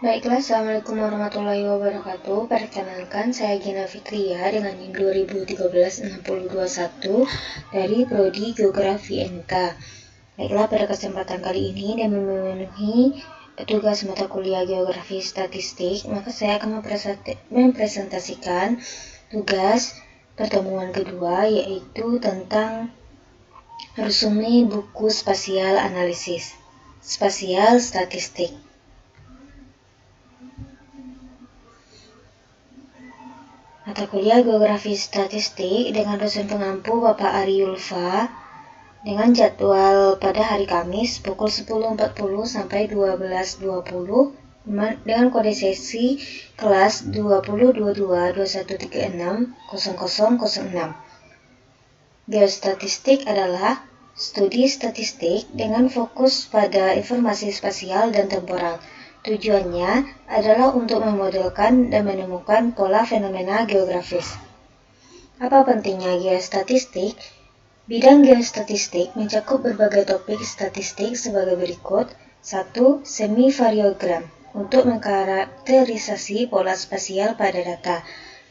Baiklah, Assalamualaikum warahmatullahi wabarakatuh. Perkenalkan, saya Gina Fitria dengan NIM 2013-6021 dari Prodi Geografi NK. Baiklah, pada kesempatan kali ini dan memenuhi tugas mata kuliah Geografi Statistik, maka saya akan mempresentasikan tugas pertemuan kedua, yaitu tentang resume buku spasial analisis, spasial statistik. Mata kuliah Geografi Statistik dengan dosen pengampu Bapak Ari Yulfa dengan jadwal pada hari Kamis pukul 10.40 sampai 12.20 dengan kode sesi kelas 2022-2136-0006. Geostatistik adalah studi statistik dengan fokus pada informasi spasial dan temporal. Tujuannya adalah untuk memodelkan dan menemukan pola fenomena geografis. Apa pentingnya geostatistik? Bidang geostatistik mencakup berbagai topik statistik sebagai berikut. 1. Semi-variogram untuk mengkarakterisasi pola spasial pada data.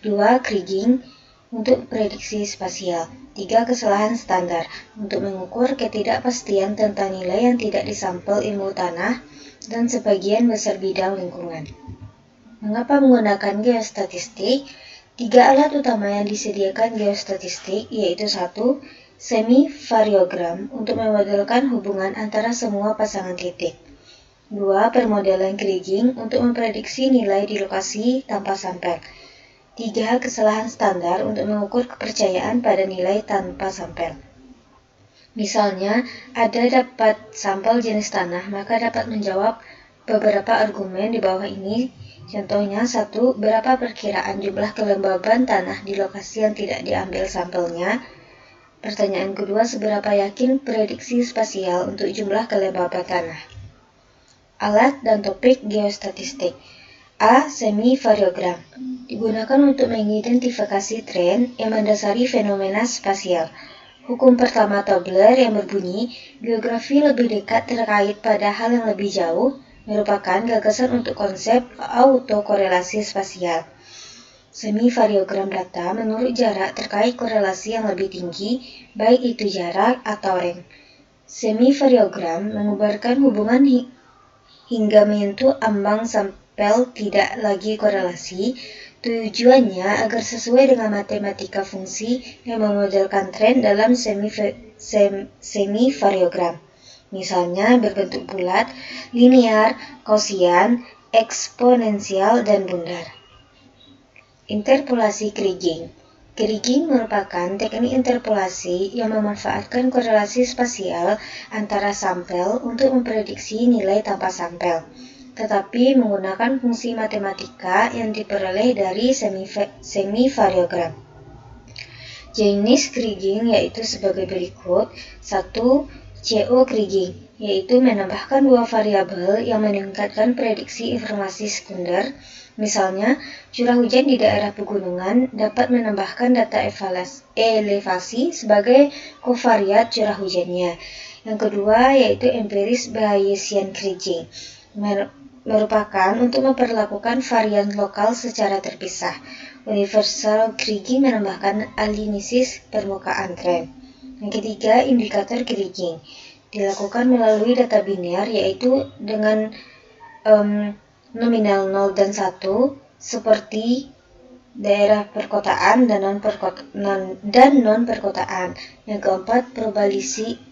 2. Kriging untuk prediksi spasial. 3. Kesalahan standar untuk mengukur ketidakpastian tentang nilai yang tidak disampel ilmu tanah dan sebagian besar bidang lingkungan. Mengapa menggunakan geostatistik? 3 alat utama yang disediakan geostatistik yaitu 1. Semi-variogram untuk memodelkan hubungan antara semua pasangan titik. 2. Permodelan kriging untuk memprediksi nilai di lokasi tanpa sampel. 3. Kesalahan standar untuk mengukur kepercayaan pada nilai tanpa sampel. Misalnya, ada dapat sampel jenis tanah, maka dapat menjawab beberapa argumen di bawah ini. Contohnya, 1. Berapa perkiraan jumlah kelembaban tanah di lokasi yang tidak diambil sampelnya? Pertanyaan kedua, seberapa yakin prediksi spasial untuk jumlah kelembaban tanah? Alat dan topik geostatistik. A. Semi-variogram digunakan untuk mengidentifikasi tren yang mendasari fenomena spasial. Hukum pertama Tobler yang berbunyi, geografi lebih dekat terkait pada hal yang lebih jauh, merupakan gagasan untuk konsep autokorelasi spasial. Semi-variogram data menurut jarak terkait korelasi yang lebih tinggi, baik itu jarak atau rank. Semi-variogram mengubarkan hubungan hingga menyentuh ambang sampel tidak lagi korelasi. Tujuannya agar sesuai dengan matematika fungsi yang memodelkan tren dalam semi-variogram. Misalnya berbentuk bulat, linear, Gaussian, eksponensial, dan bundar. Interpolasi kriging. Kriging merupakan teknik interpolasi yang memanfaatkan korelasi spasial antara sampel untuk memprediksi nilai tanpa sampel, tetapi menggunakan fungsi matematika yang diperoleh dari semi-variogram. Jenis kriging yaitu sebagai berikut. 1. Geo-kriging, yaitu menambahkan dua variabel yang meningkatkan prediksi informasi sekunder. Misalnya, curah hujan di daerah pegunungan dapat menambahkan data elevasi sebagai kovariat curah hujannya. Yang kedua yaitu empiris Bayesian kriging, merupakan untuk memperlakukan varian lokal secara terpisah. Universal kriging menambahkan analisis permukaan tren. Yang ketiga, indikator kriging dilakukan melalui data biner, yaitu dengan nominal 0 dan 1 seperti daerah perkotaan dan non-perkotaan. Yang keempat,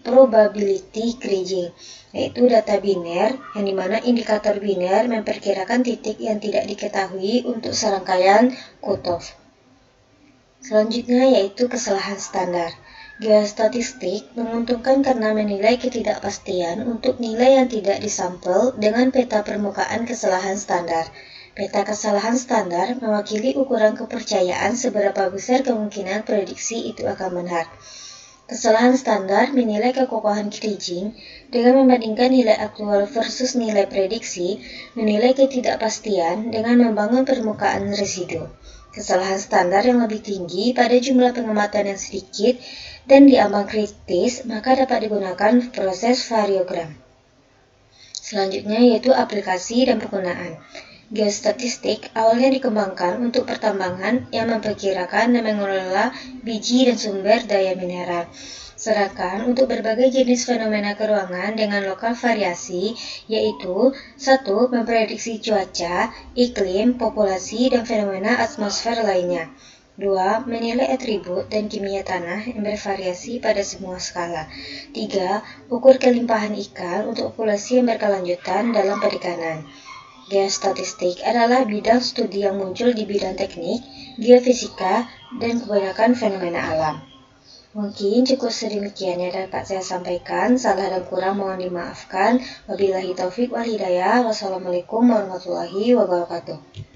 probability kriging, yaitu data biner yang dimana indikator biner memperkirakan titik yang tidak diketahui untuk serangkaian cutoff. Selanjutnya yaitu kesalahan standar. Geostatistik menguntungkan karena menilai ketidakpastian untuk nilai yang tidak disampel dengan peta permukaan kesalahan standar. Peta kesalahan standar mewakili ukuran kepercayaan seberapa besar kemungkinan prediksi itu akan benar. Kesalahan standar menilai kekokohan kriging dengan membandingkan nilai aktual versus nilai prediksi, menilai ketidakpastian dengan membangun permukaan residu. Kesalahan standar yang lebih tinggi pada jumlah pengamatan yang sedikit dan di ambang kritis, maka dapat digunakan proses variogram. Selanjutnya yaitu aplikasi dan penggunaan. Geostatistik awalnya dikembangkan untuk pertambangan yang memperkirakan dan mengelola biji dan sumber daya mineral. Sedangkan untuk berbagai jenis fenomena keruangan dengan lokal variasi, yaitu 1. Memprediksi cuaca, iklim, populasi, dan fenomena atmosfer lainnya. 2. Menilai atribut dan kimia tanah yang bervariasi pada semua skala. 3. Ukur kelimpahan ikan untuk populasi yang berkelanjutan dalam perikanan. Geostatistik adalah bidang studi yang muncul di bidang teknik, geofisika, dan kebanyakan fenomena alam. Mungkin cukup sedemikian yang dapat saya sampaikan. Salah dan kurang mohon dimaafkan. Wabillahi taufik wal hidayah. Wassalamualaikum warahmatullahi wabarakatuh.